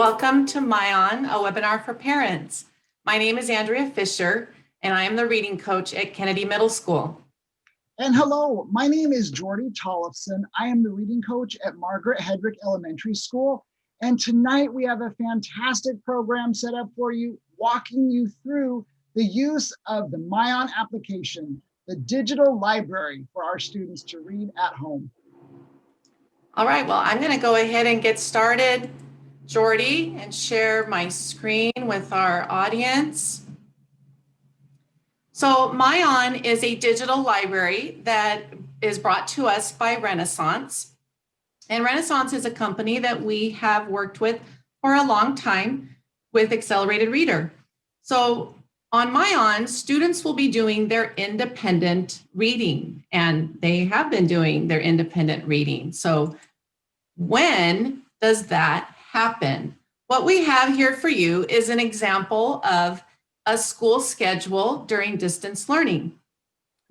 welcome to MyOn, a webinar for parents. My name is Andrea Fisher, and I am the reading coach at Kennedy Middle School. And hello, my name is Jordy Tollefson. I am the reading coach at Margaret Hedrick Elementary School. And tonight we have a fantastic program set up for you, walking you through the use of the MyOn application, the digital library for our students to read at home. All right, well, I'm going to go ahead and get started, Jordy, and share my screen with our audience. So MyOn is a digital library that is brought to us by Renaissance. And Renaissance is a company that we have worked with for a long time with Accelerated Reader. So on MyOn, students will be doing their independent reading, and they have been doing their independent reading. So when does that happen? What we have here for you is an example of a school schedule during distance learning.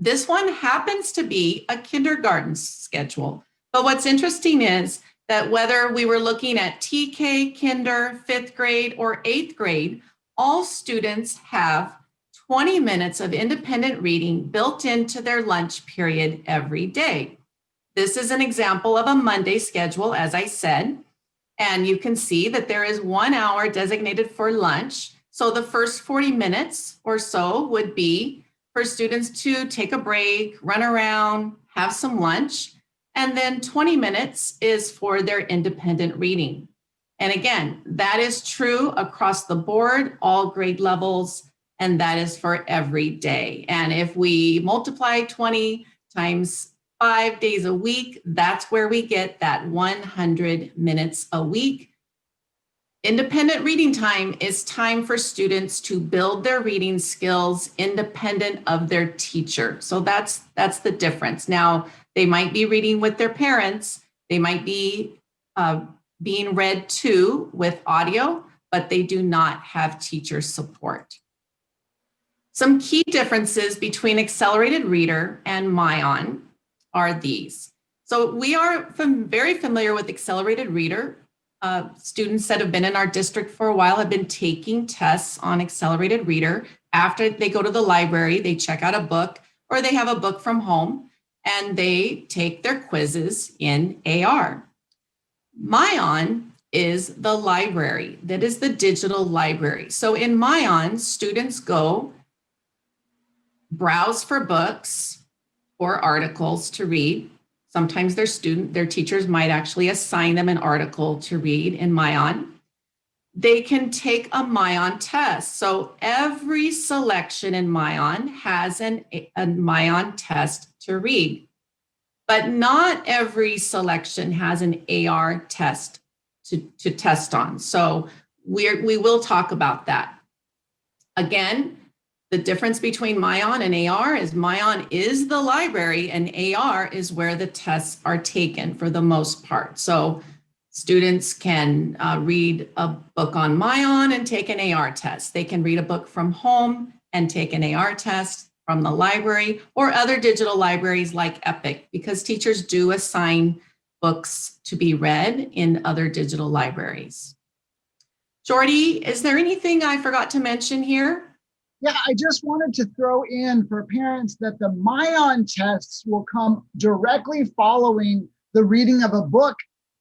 This one happens to be a kindergarten schedule. But what's interesting is that whether we were looking at TK, kinder, 5th grade, or 8th grade, all students have 20 minutes of independent reading built into their lunch period every day. This is an example of a Monday schedule, as I said, and you can see that there is 1 hour designated for lunch. So the first 40 minutes or so would be for students to take a break, run around, have some lunch, and then 20 minutes is for their independent reading. And again, that is true across the board, all grade levels, and that is for every day. And if we multiply 20 times 5 days a week, that's where we get that 100 minutes a week. Independent reading time is time for students to build their reading skills independent of their teacher. So that's the difference. Now, they might be reading with their parents. They might be being read to with audio, but they do not have teacher support. Some key differences between Accelerated Reader and MyOn are these. So we are very familiar with Accelerated Reader. Students that have been in our district for a while have been taking tests on Accelerated Reader. After they go to the library, they check out a book, or they have a book from home, and they take their quizzes in AR. MyOn is the library. That is the digital library. So in MyOn, students go browse for books or articles to read. Sometimes their teachers might actually assign them an article to read in MyOn. They can take a MyOn test. So every selection in MyOn has a MyOn test to read, but not every selection has an AR test to test on. So we will talk about that. Again, the difference between MyOn and AR is MyOn is the library and AR is where the tests are taken for the most part. So students can read a book on MyOn and take an AR test. They can read a book from home and take an AR test from the library or other digital libraries like Epic, because teachers do assign books to be read in other digital libraries. Jordy, is there anything I forgot to mention here? Yeah, I just wanted to throw in for parents that the MyOn tests will come directly following the reading of a book.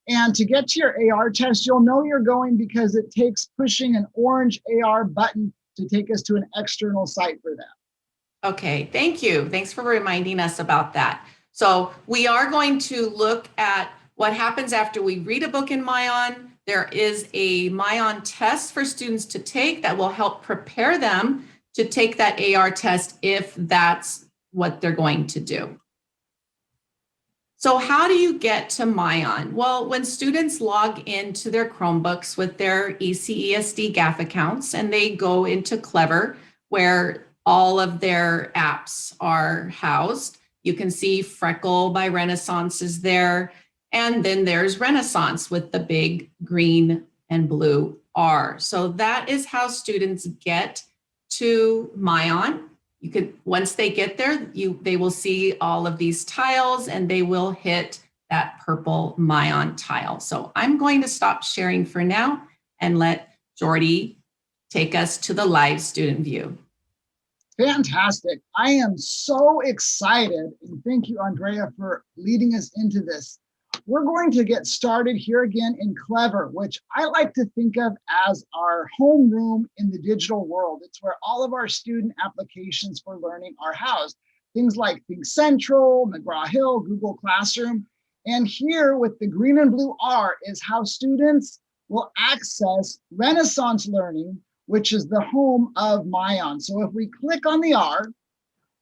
And to get to your AR test, you'll know you're going because it takes pushing an orange AR button to take us to an external site for that. Okay, thank you. Thanks for reminding us about that. So we are going to look at what happens after we read a book in MyOn. There is a MyOn test for students to take that will help prepare them to take that AR test if that's what they're going to do. So how do you get to MyOn? Well, when students log into their Chromebooks with their ECESD GAF accounts and they go into Clever, where all of their apps are housed, you can see Freckle by Renaissance is there. And then there's Renaissance with the big green and blue R. So that is how students get to MyOn. You could, once they get there, they will see all of these tiles and they will hit that purple MyOn tile. So I'm going to stop sharing for now and let Jordy take us to the live student view. Fantastic. I am so excited. And thank you, Andrea, for leading us into this. We're going to get started here again in Clever, which I like to think of as our homeroom in the digital world. It's where all of our student applications for learning are housed. Things like Think Central, McGraw-Hill, Google Classroom. And here with the green and blue R is how students will access Renaissance Learning, which is the home of MyOn. So if we click on the R,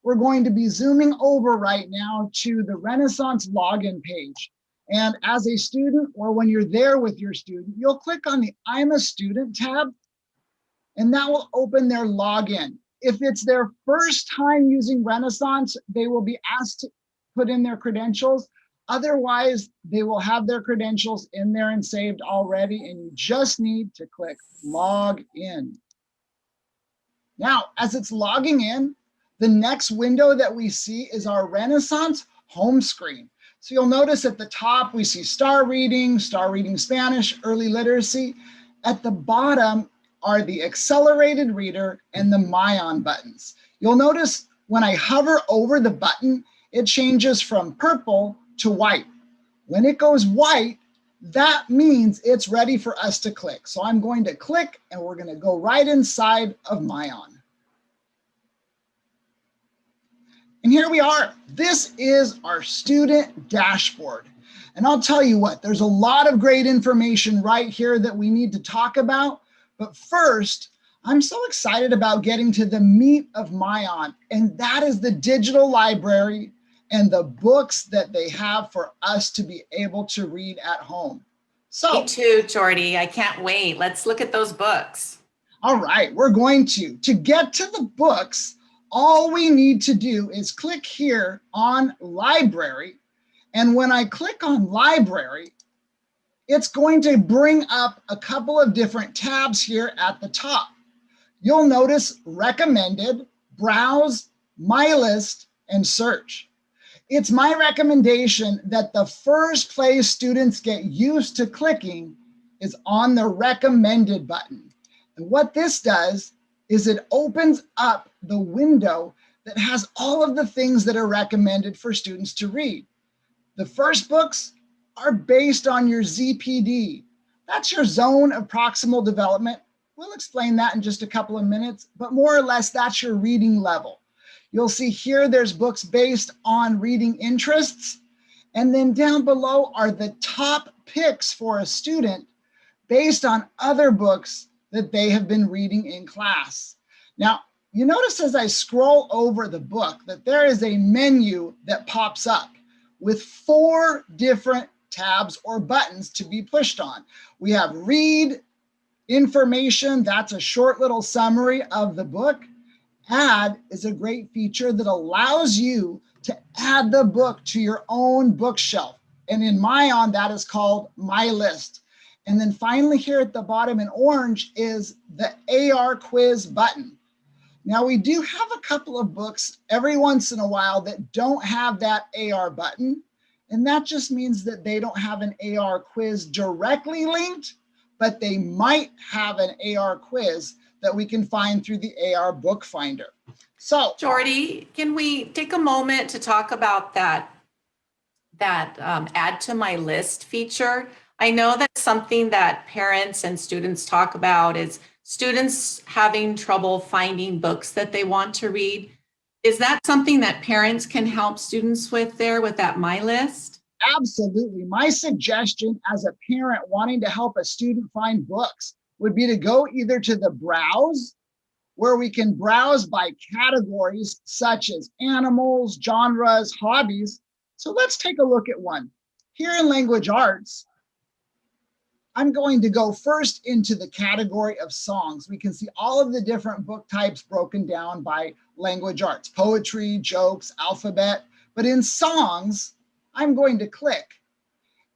we're going to be zooming over right now to the Renaissance login page. And as a student, or when you're there with your student, you'll click on the I'm a Student tab, and that will open their login. If it's their first time using Renaissance, they will be asked to put in their credentials. Otherwise, they will have their credentials in there and saved already, and you just need to click Log In. Now, as it's logging in, the next window that we see is our Renaissance home screen. So you'll notice at the top, we see Star Reading Spanish, Early Literacy. At the bottom are the Accelerated Reader and the MyOn buttons. You'll notice when I hover over the button, it changes from purple to white. When it goes white, that means it's ready for us to click. So I'm going to click and we're going to go right inside of MyOn. And here we are. This is our student dashboard. And I'll tell you what, there's a lot of great information right here that we need to talk about. But first, I'm so excited about getting to the meat of MyOn, and that is the digital library and the books that they have for us to be able to read at home. So, Me too, Jordy. I can't wait. Let's look at those books. All right, we're going to get to the books, all we need to do is click here on library. And when I click on library, it's going to bring up a couple of different tabs here at the top. You'll notice recommended, browse, my list, and search. It's my recommendation that the first place students get used to clicking is on the recommended button. And what this does is it opens up the window that has all of the things that are recommended for students to read. The first books are based on your ZPD. That's your zone of proximal development. We'll explain that in just a couple of minutes, but more or less that's your reading level. You'll see here there's books based on reading interests, and then down below are the top picks for a student based on other books that they have been reading in class. Now, you notice as I scroll over the book that there is a menu that pops up with 4 different tabs or buttons to be pushed on. We have read, information, that's a short little summary of the book. Add is a great feature that allows you to add the book to your own bookshelf. And in MyOn, that is called My List. And then finally here at the bottom in orange is the AR quiz button. Now we do have a couple of books every once in a while that don't have that AR button. And that just means that they don't have an AR quiz directly linked, but they might have an AR quiz that we can find through the AR book finder. So Jordy, can we take a moment to talk about that add to my list feature? I know that's something that parents and students talk about is students having trouble finding books that they want to read. Is that something that parents can help students with there with that My List? absolutely. My suggestion as a parent wanting to help a student find books would be to go either to the browse, where we can browse by categories such as animals, genres, hobbies. So let's take a look at one. Here in language arts, I'm going to go first into the category of songs. We can see all of the different book types broken down by language arts, poetry, jokes, alphabet. But in songs, I'm going to click.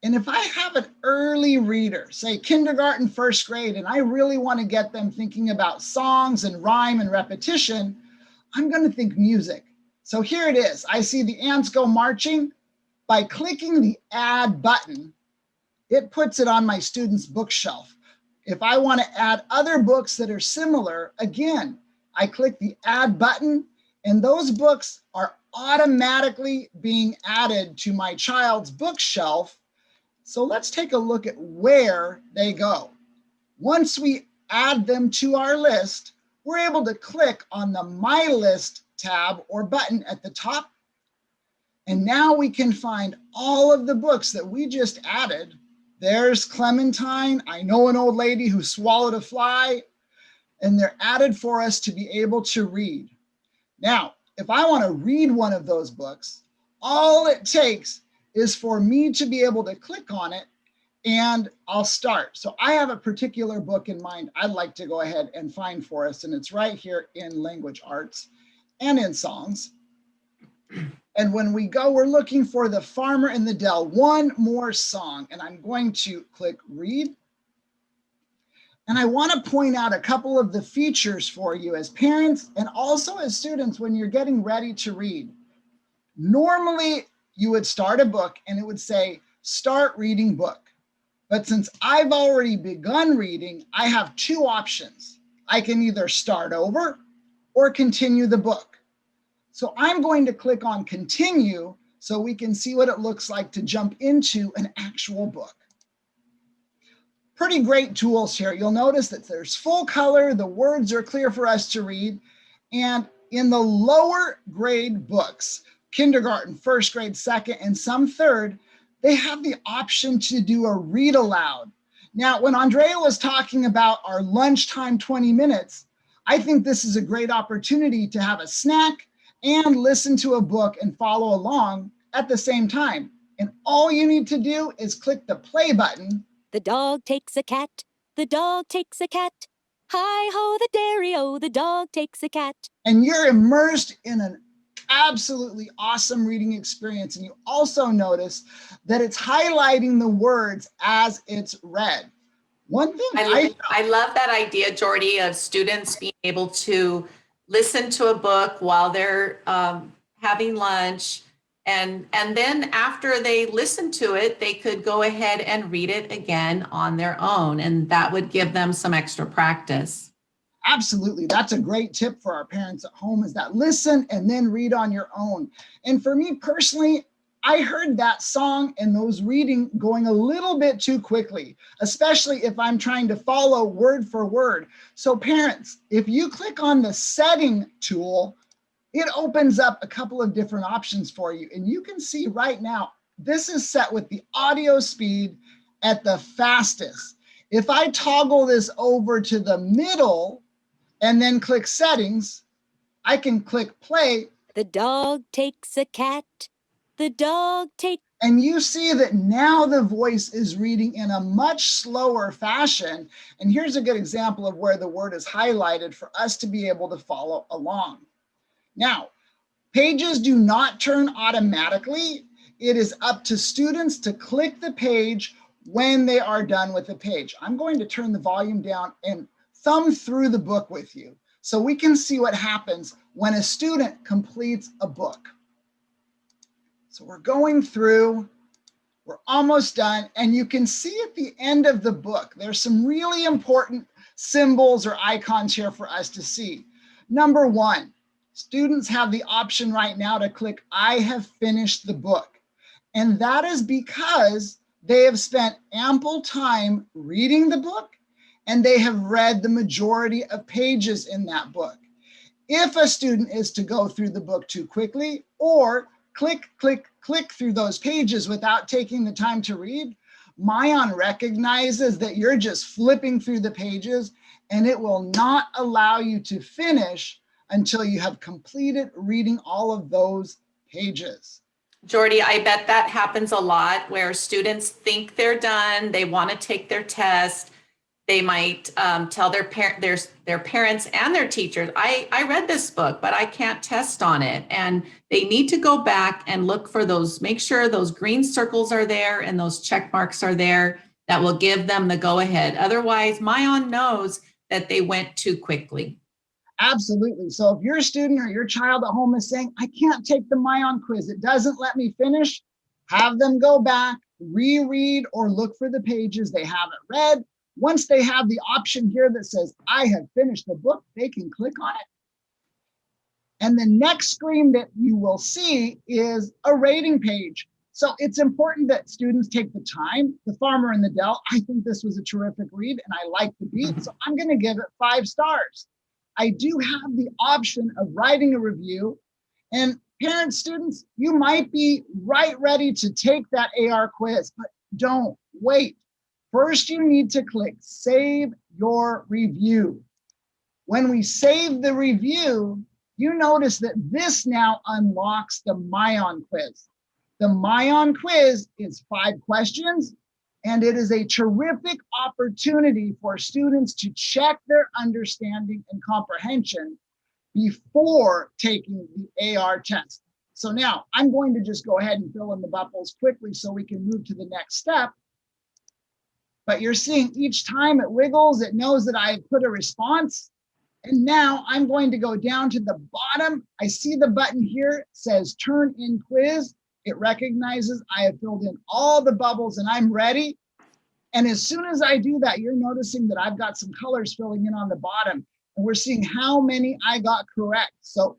And if I have an early reader, say kindergarten, first grade, and I really want to get them thinking about songs and rhyme and repetition, I'm going to think music. So here it is. I see the ants go marching. By clicking the add button, it puts it on my student's bookshelf. If I want to add other books that are similar, again, I click the add button and those books are automatically being added to my child's bookshelf. So let's take a look at where they go. Once we add them to our list, we're able to click on the My List tab or button at the top. And now we can find all of the books that we just added. There's Clementine, I Know an Old Lady Who Swallowed a Fly, and they're added for us to be able to read. Now, if I want to read one of those books, all it takes is for me to be able to click on it and I'll start. So I have a particular book in mind I'd like to go ahead and find for us, and it's right here in language arts and in songs. And when we go, we're looking for The Farmer in the Dell, One More Song, and I'm going to click read. And I want to point out a couple of the features for you as parents and also as students when you're getting ready to read. Normally, you would start a book and it would say, start reading book. But since I've already begun reading, I have two options. I can either start over or continue the book. So I'm going to click on continue so we can see what it looks like to jump into an actual book. Pretty great tools here. You'll notice that there's full color, the words are clear for us to read, and in the lower grade books, kindergarten, first grade, second, and some third, they have the option to do a read aloud. Now, when Andrea was talking about our lunchtime 20 minutes, I think this is a great opportunity to have a snack and listen to a book and follow along at the same time. And all you need to do is click the play button. The dog takes a cat, the dog takes a cat. Hi-ho, the dairy-o, the dog takes a cat. And you're immersed in an absolutely awesome reading experience. And you also notice that it's highlighting the words as it's read. One thing I love that idea, Jordy, of students being able to listen to a book while they're having lunch. And then after they listen to it, they could go ahead and read it again on their own. And that would give them some extra practice. Absolutely. That's a great tip for our parents at home, is that listen and then read on your own. And for me personally, I heard that song and those reading going a little bit too quickly, especially if I'm trying to follow word for word. So parents, if you click on the setting tool, it opens up a couple of different options for you. And you can see right now, this is set with the audio speed at the fastest. If I toggle this over to the middle and then click settings, I can click play. The dog takes a cat. The dog takes. And you see that now the voice is reading in a much slower fashion. And here's a good example of where the word is highlighted for us to be able to follow along. Now, pages do not turn automatically. It is up to students to click the page when they are done with the page. I'm going to turn the volume down and thumb through the book with you so we can see what happens when a student completes a book. So we're going through, we're almost done, and you can see at the end of the book, there's some really important symbols or icons here for us to see. Number one, students have the option right now to click, I have finished the book. And that is because they have spent ample time reading the book and they have read the majority of pages in that book. If a student is to go through the book too quickly or click through those pages without taking the time to read, MyOn recognizes that you're just flipping through the pages and it will not allow you to finish until you have completed reading all of those pages. Jordy, I bet that happens a lot where students think they're done, they want to take their test. They might tell their parents and their teachers, I read this book, but I can't test on it. And they need to go back and look for those, make sure those green circles are there and those check marks are there that will give them the go ahead. Otherwise, MyOn knows that they went too quickly. Absolutely. So if your student or your child at home is saying, I can't take the MyOn quiz, it doesn't let me finish, have them go back, reread, or look for the pages they haven't read. once they have the option here that says, I have finished the book, they can click on it. And the next screen that you will see is a rating page. So it's important that students take the time. The Farmer and the Dell, I think this was a terrific read and I like the beat, so I'm gonna give it 5 stars. I do have the option of writing a review, and parents, students, you might be ready to take that AR quiz, but don't wait. First, you need to click Save Your Review. When we save the review, you notice that this now unlocks the MyOn quiz. The MyOn quiz is 5 questions, and it is a terrific opportunity for students to check their understanding and comprehension before taking the AR test. So now I'm going to just go ahead and fill in the bubbles quickly so we can move to the next step. But you're seeing each time it wiggles, it knows that I put a response. And now I'm going to go down to the bottom. I see the button here, says Turn in Quiz. It recognizes I have filled in all the bubbles and I'm ready. And as soon as I do that, you're noticing that I've got some colors filling in on the bottom. And we're seeing how many I got correct. So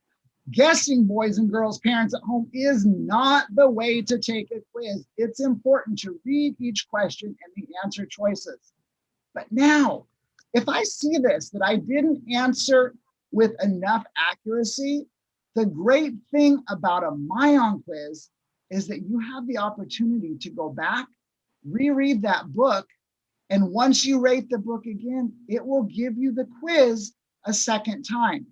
guessing, boys and girls, parents at home, is not the way to take a quiz. It's important to read each question and the answer choices. But now, if I see this, that I didn't answer with enough accuracy, the great thing about a MyOn quiz is that you have the opportunity to go back, reread that book, and once you rate the book again, it will give you the quiz a second time.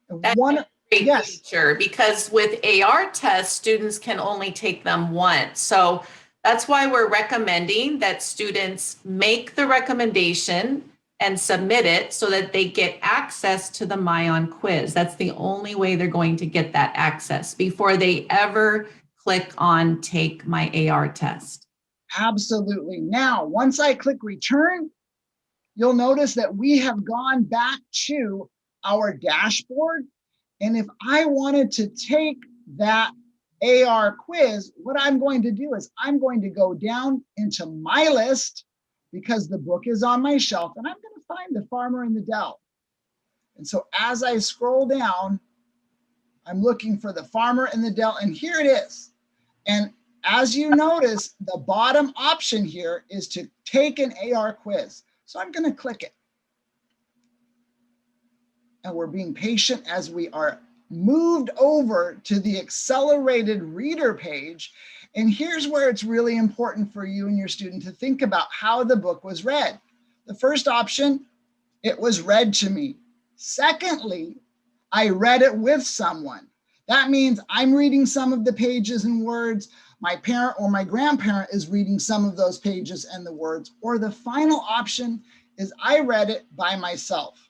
That's a great feature, because with AR tests, students can only take them once. So that's why we're recommending that students make the recommendation and submit it so that they get access to the MyOn quiz. That's the only way they're going to get that access before they ever click on Take My AR Test. Absolutely. Now, once I click Return, you'll notice that we have gone back to our dashboard. And if I wanted to take that AR quiz, what I'm going to do is I'm going to go down into my list because the book is on my shelf, and I'm going to find The Farmer and the Dell. And so as I scroll down, I'm looking for The Farmer and the Dell, and here it is. And as you notice, the bottom option here is to take an AR quiz. So I'm going to click it. And we're being patient as we are moved over to the accelerated reader page. And here's where it's really important for you and your student to think about how the book was read. The first option, it was read to me. Secondly, I read it with someone. That means I'm reading some of the pages and words. My parent or my grandparent is reading some of those pages and the words. Or the final option is I read it by myself.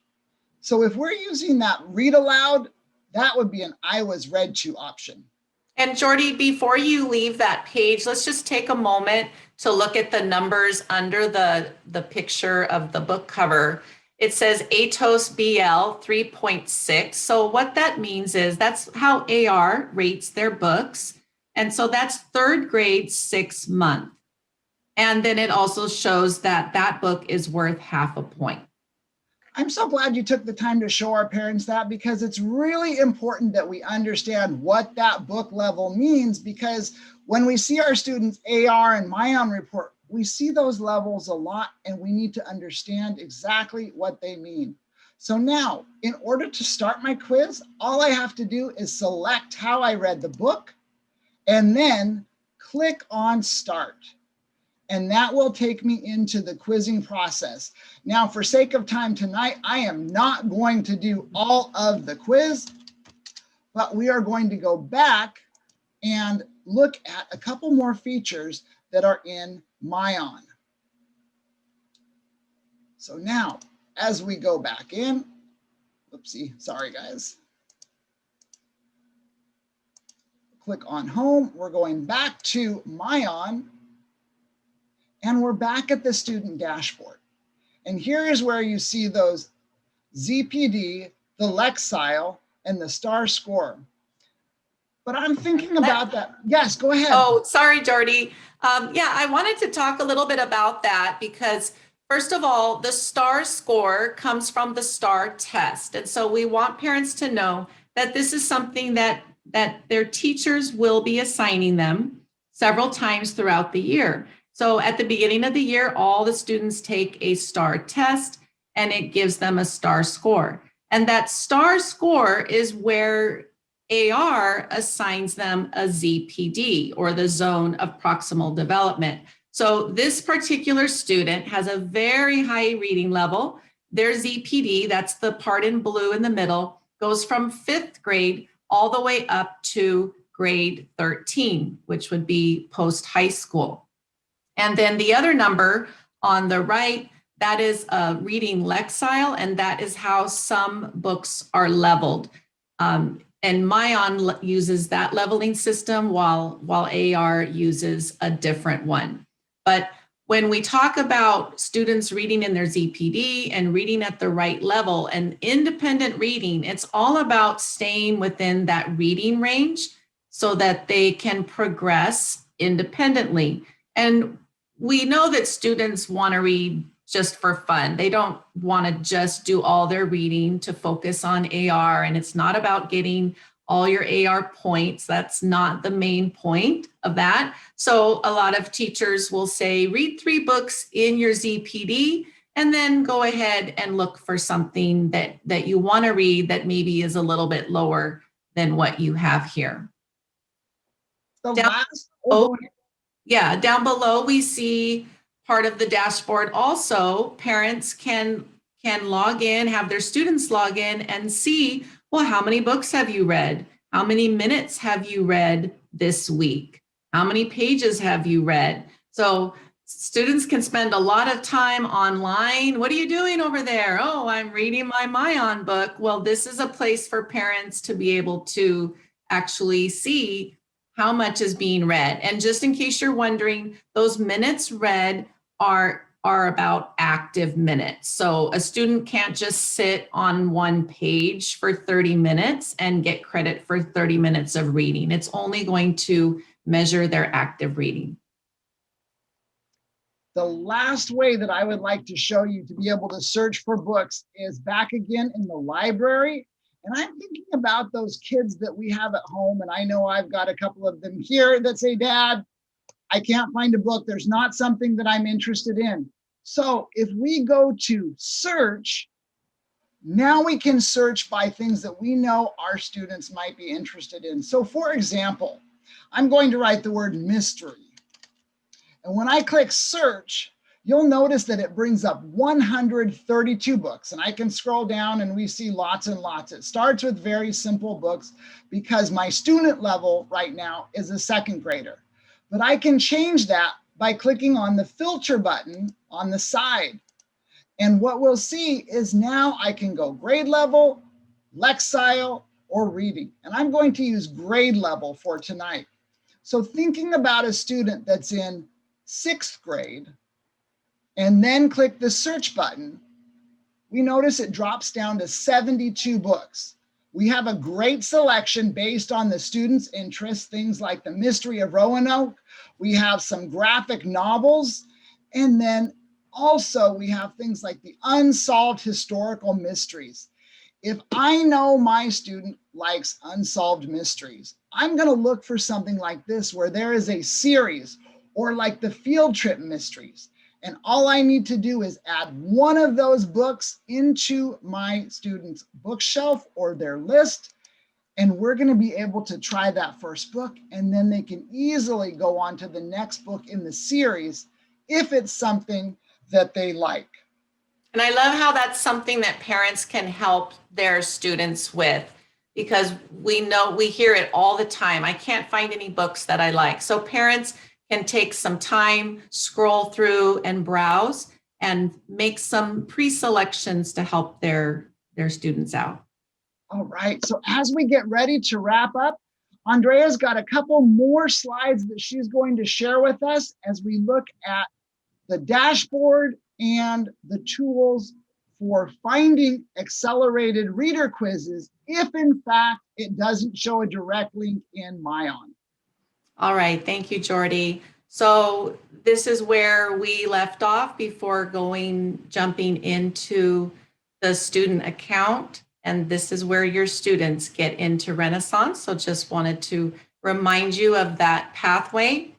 So if we're using that read aloud, that would be an I was read to option. And Jordy, before you leave that page, let's just take a moment to look at the numbers under the picture of the book cover. It says ATOS BL 3.6. So what that means is that's how AR rates their books. And so that's 3rd grade, 6th month. And then it also shows that that book is worth half a point. I'm so glad you took the time to show our parents that, because it's really important that we understand what that book level means, because when we see our students' AR and MyOn report, we see those levels a lot and we need to understand exactly what they mean. So now, in order to start my quiz, all I have to do is select how I read the book and then click on Start. And that will take me into the quizzing process. Now, for sake of time tonight, I am not going to do all of the quiz, but we are going to go back and look at a couple more features that are in MyOn. So now, as we go back in, oopsie, sorry guys. Click on Home, we're going back to MyOn. And we're back at the student dashboard. And here is where you see those ZPD, the Lexile, and the star score. But I'm thinking about that. Yes, go ahead. Oh, sorry, Jordy. Yeah, I wanted to talk a little bit about that because first of all, the STAR score comes from the STAR test. And so we want parents to know that this is something that their teachers will be assigning them several times throughout the year. So at the beginning of the year, all the students take a STAR test and it gives them a STAR score. And that STAR score is where AR assigns them a ZPD, or the zone of proximal development. So this particular student has a very high reading level. Their ZPD, that's the part in blue in the middle, goes from 5th grade all the way up to grade 13, which would be post-high school. And then the other number on the right, that is a reading lexile, and that is how some books are leveled. And MyOn uses that leveling system while AR uses a different one. But when we talk about students reading in their ZPD and reading at the right level and independent reading, it's all about staying within that reading range so that they can progress independently. And we know that students want to read just for fun. They don't want to just do all their reading to focus on AR, and it's not about getting all your AR points. That's not the main point of that. So a lot of teachers will say, read 3 books in your ZPD, and then go ahead and look for something that you want to read that maybe is a little bit lower than what you have here. Down below, we see part of the dashboard. Also, parents can log in, have their students log in and see, well, how many books have you read? How many minutes have you read this week? How many pages have you read? So students can spend a lot of time online. What are you doing over there? Oh, I'm reading my MyOn book. Well, this is a place for parents to be able to actually see how much is being read. And just in case you're wondering, those minutes read are about active minutes. So a student can't just sit on one page for 30 minutes and get credit for 30 minutes of reading. It's only going to measure their active reading. The last way that I would like to show you to be able to search for books is back again in the library. And I'm thinking about those kids that we have at home. And I know I've got a couple of them here that say, Dad, I can't find a book. There's not something that I'm interested in. So if we go to search, now we can search by things that we know our students might be interested in. So for example, I'm going to write the word mystery. And when I click search, you'll notice that it brings up 132 books. And I can scroll down and we see lots and lots. It starts with very simple books because my student level right now is a 2nd grader. But I can change that by clicking on the filter button on the side. And what we'll see is now I can go grade level, lexile, or reading. And I'm going to use grade level for tonight. So thinking about a student that's in 6th grade, and then click the search button, we notice it drops down to 72 books. We have a great selection based on the students' interests, things like The Mystery of Roanoke. We have some graphic novels, and then also we have things like the unsolved historical mysteries. If I know my student likes unsolved mysteries, I'm going to look for something like this where there is a series, or like the field trip mysteries. And all I need to do is add one of those books into my student's bookshelf or their list. And we're going to be able to try that first book. And then they can easily go on to the next book in the series if it's something that they like. And I love how that's something that parents can help their students with, because we hear it all the time. I can't find any books that I like. So parents can take some time, scroll through and browse and make some pre-selections to help their students out. All right, so as we get ready to wrap up, Andrea's got a couple more slides that she's going to share with us as we look at the dashboard and the tools for finding accelerated reader quizzes if in fact it doesn't show a direct link in MyOn. All right, thank you, Jordy. So this is where we left off before jumping into the student account. And this is where your students get into Renaissance. So just wanted to remind you of that pathway.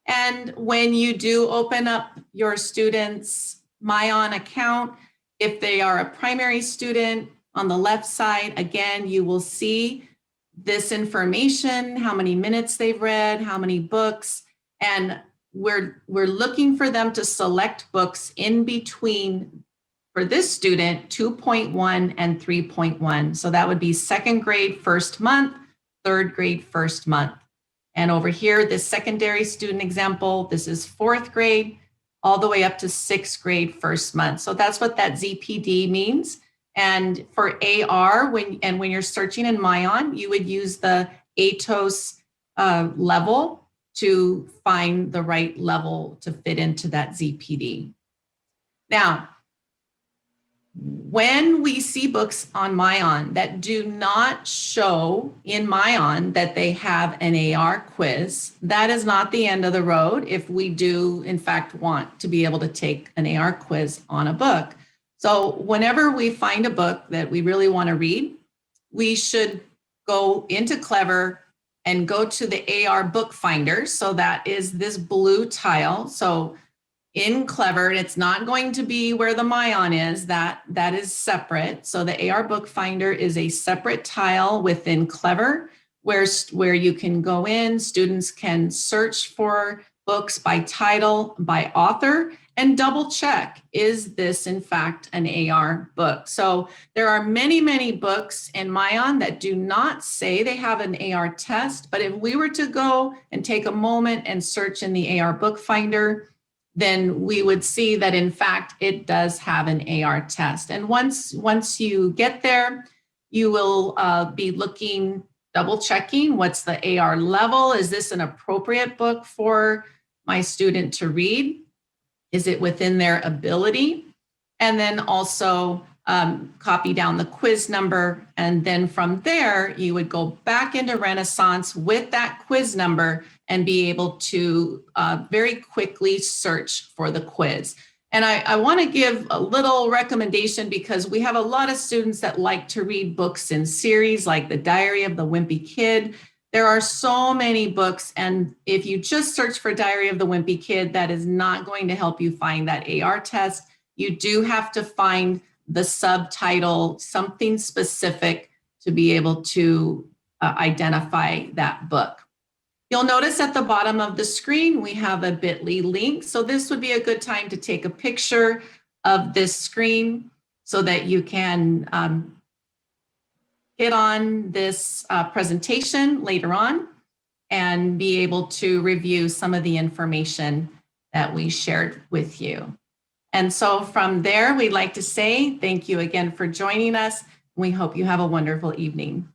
And when you do open up your students' MyOn account, if they are a primary student, on the left side, again, you will see this information, how many minutes they've read, how many books, and we're looking for them to select books in between, for this student, 2.1 and 3.1. So that would be second grade first month, third grade first month. And over here, this secondary student example, this is fourth grade, all the way up to sixth grade first month. So that's what that ZPD means. And for AR, when you're searching in MyOn, you would use the ATOS level to find the right level to fit into that ZPD. Now, when we see books on MyOn that do not show in MyOn that they have an AR quiz, that is not the end of the road if we do, in fact, want to be able to take an AR quiz on a book. So whenever we find a book that we really want to read, we should go into Clever and go to the AR book finder. So that is this blue tile. So in Clever, it's not going to be where the MyOn is, that is separate. So the AR book finder is a separate tile within Clever where you can go in, students can search for books by title, by author, and double check, is this in fact an AR book? So there are many, many books in MyOn that do not say they have an AR test, but if we were to go and take a moment and search in the AR book finder, then we would see that in fact it does have an AR test. And once you get there, you will be looking, double checking, what's the AR level? Is this an appropriate book for my student to read? Is it within their ability? And then also copy down the quiz number. And then from there, you would go back into Renaissance with that quiz number and be able to very quickly search for the quiz. And I want to give a little recommendation because we have a lot of students that like to read books in series like The Diary of the Wimpy Kid. There are so many books, and if you just search for Diary of the Wimpy Kid, that is not going to help you find that AR test. You do have to find the subtitle, something specific to be able to identify that book. You'll notice at the bottom of the screen, we have a bit.ly link. So this would be a good time to take a picture of this screen so that you can hit on this presentation later on and be able to review some of the information that we shared with you. And so from there, we'd like to say thank you again for joining us. We hope you have a wonderful evening.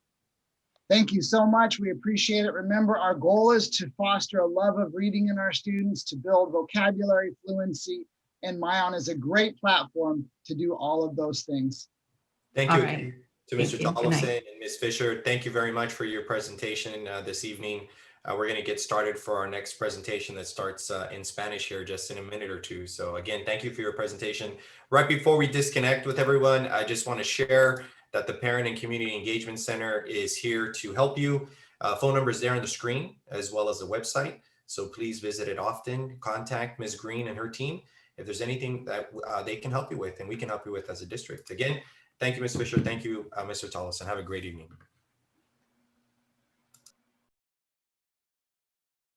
Thank you so much. We appreciate it. Remember, our goal is to foster a love of reading in our students, to build vocabulary fluency, and MyOn is a great platform to do all of those things. Thank you. All right. To Mr. Tollefson and Ms. Fisher, thank you very much for your presentation this evening. We're going to get started for our next presentation that starts in Spanish here just in a minute or two. So again, thank you for your presentation. Right before we disconnect with everyone, I just want to share that the Parent and Community Engagement Center is here to help you. Phone number is there on the screen as well as the website. So please visit it often. Contact Ms. Green and her team if there's anything that they can help you with and we can help you with as a district. Again, thank you, Ms. Fisher. Thank you, Mr. Tollefson. Have a great evening.